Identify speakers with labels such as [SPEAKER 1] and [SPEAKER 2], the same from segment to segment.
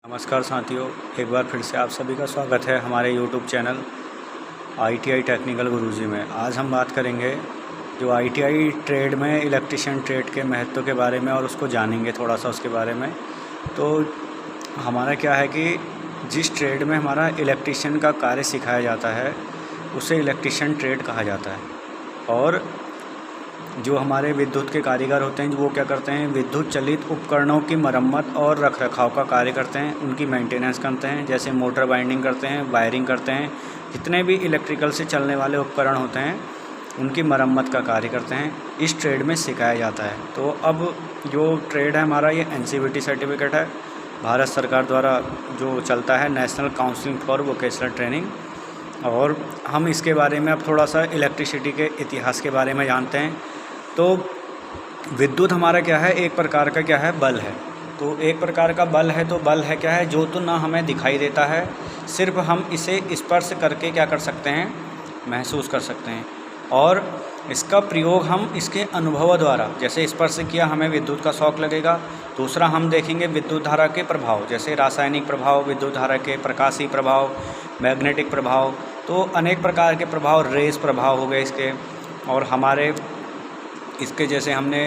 [SPEAKER 1] नमस्कार साथियों, एक बार फिर से आप सभी का स्वागत है हमारे YouTube चैनल ITI टेक्निकल गुरुजी में। आज हम बात करेंगे जो ITI ट्रेड में इलेक्ट्रिशियन ट्रेड के महत्व के बारे में और उसको जानेंगे थोड़ा सा उसके बारे में। तो हमारा क्या है कि जिस ट्रेड में हमारा इलेक्ट्रिशियन का कार्य सिखाया जाता है उसे इलेक्ट्रिशियन ट्रेड कहा जाता है। और जो हमारे विद्युत के कारीगर होते हैं वो क्या करते हैं, विद्युत चलित उपकरणों की मरम्मत और रखरखाव का कार्य करते हैं, उनकी मेंटेनेंस करते हैं, जैसे मोटर बाइंडिंग करते हैं, वायरिंग करते हैं, जितने भी इलेक्ट्रिकल से चलने वाले उपकरण होते हैं उनकी मरम्मत का कार्य करते हैं। इस ट्रेड में सिखाया जाता है। तो अब जो ट्रेड है हमारा ये NCVT सर्टिफिकेट है, भारत सरकार द्वारा जो चलता है, national council for vocational training. और हम इसके बारे में अब थोड़ा सा इलेक्ट्रिसिटी के इतिहास के बारे में जानते हैं। तो विद्युत हमारा क्या है, एक प्रकार का क्या है, बल है। तो एक प्रकार का बल है, तो बल है क्या है, जो तो ना हमें दिखाई देता है, सिर्फ हम इसे स्पर्श करके क्या कर सकते हैं, महसूस कर सकते हैं। और इसका प्रयोग हम इसके अनुभव द्वारा, जैसे स्पर्श किया हमें विद्युत का शॉक लगेगा। दूसरा हम देखेंगे विद्युत धारा के प्रभाव, जैसे रासायनिक प्रभाव, विद्युत धारा के प्रकाशीय प्रभाव, मैग्नेटिक प्रभाव, तो अनेक प्रकार के प्रभाव, रेस प्रभाव हो गए इसके। और हमारे इसके जैसे हमने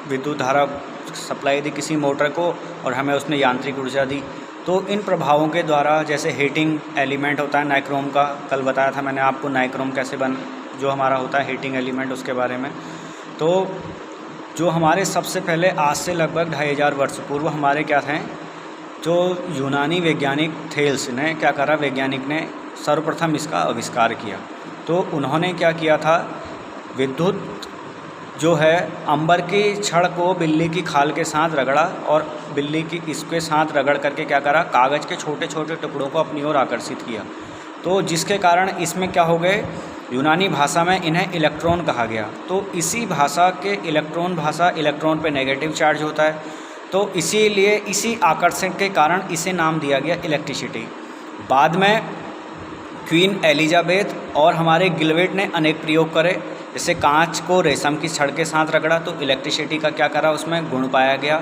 [SPEAKER 1] विद्युत धारा सप्लाई दी किसी मोटर को और हमें उसने यांत्रिक ऊर्जा दी, तो इन प्रभावों के द्वारा, जैसे हीटिंग एलिमेंट होता है नाइक्रोम का, कल बताया था मैंने आपको नाइक्रोम कैसे जो हमारा होता है हीटिंग एलिमेंट, उसके बारे में। तो जो हमारे सबसे पहले आज से लगभग 2500 वर्ष पूर्व हमारे क्या थे, जो यूनानी वैज्ञानिक थेल्स ने क्या करा, वैज्ञानिक ने सर्वप्रथम इसका आविष्कार किया। तो उन्होंने क्या किया था, विद्युत जो है अंबर की छड़ को बिल्ली की खाल के साथ रगड़ा और बिल्ली की इसके साथ रगड़ करके क्या करा, कागज़ के छोटे छोटे टुकड़ों को अपनी ओर आकर्षित किया। तो जिसके कारण इसमें क्या हो गए, यूनानी भाषा में इन्हें इलेक्ट्रॉन कहा गया। तो इसी भाषा के इलेक्ट्रॉन पे नेगेटिव चार्ज होता है, तो इसीलिए इसी आकर्षण के कारण इसे नाम दिया गया इलेक्ट्रिसिटी। बाद में क्वीन एलिजाबेथ और हमारे गिलवेट ने अनेक प्रयोग करे, जैसे कांच को रेशम की छड़ के साथ रगड़ा तो इलेक्ट्रिसिटी का क्या करा, उसमें गुण पाया गया।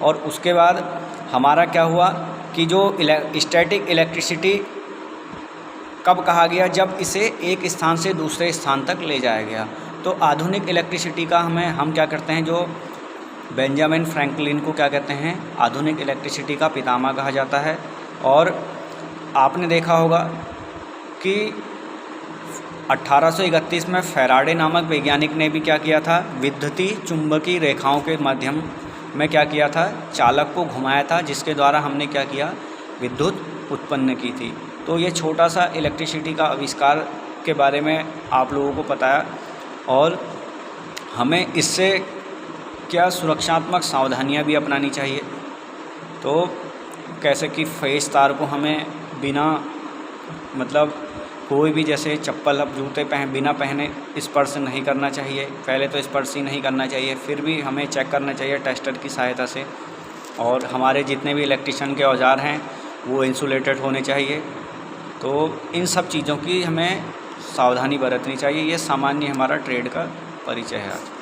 [SPEAKER 1] और उसके बाद हमारा क्या हुआ कि जो स्टैटिक इलेक्ट्रिसिटी कब कहा गया, जब इसे एक स्थान से दूसरे स्थान तक ले जाया गया। तो आधुनिक इलेक्ट्रिसिटी का हम क्या करते हैं, जो बेंजामिन फ्रैंकलिन को क्या कहते हैं, आधुनिक इलेक्ट्रिसिटी का पितामह कहा जाता है। और आपने देखा होगा कि 1831 में फैराडे नामक वैज्ञानिक ने भी क्या किया था, विद्युतीय चुंबकीय रेखाओं के माध्यम में क्या किया था, चालक को घुमाया था, जिसके द्वारा हमने क्या किया, विद्युत उत्पन्न की थी। तो ये छोटा सा इलेक्ट्रिसिटी का आविष्कार के बारे में आप लोगों को बताया। और हमें इससे क्या सुरक्षात्मक सावधानियां भी अपनानी चाहिए। तो कैसे कि फेस तार को हमें बिना मतलब कोई भी जैसे चप्पल, अब जूते बिना पहने स्पर्श नहीं करना चाहिए। पहले तो स्पर्श ही नहीं करना चाहिए, फिर भी हमें चेक करना चाहिए टेस्टर की सहायता से। और हमारे जितने भी इलेक्ट्रिशियन के औजार हैं वो इंसुलेटेड होने चाहिए। तो इन सब चीज़ों की हमें सावधानी बरतनी चाहिए। ये सामान्य हमारा ट्रेड का परिचय है आज।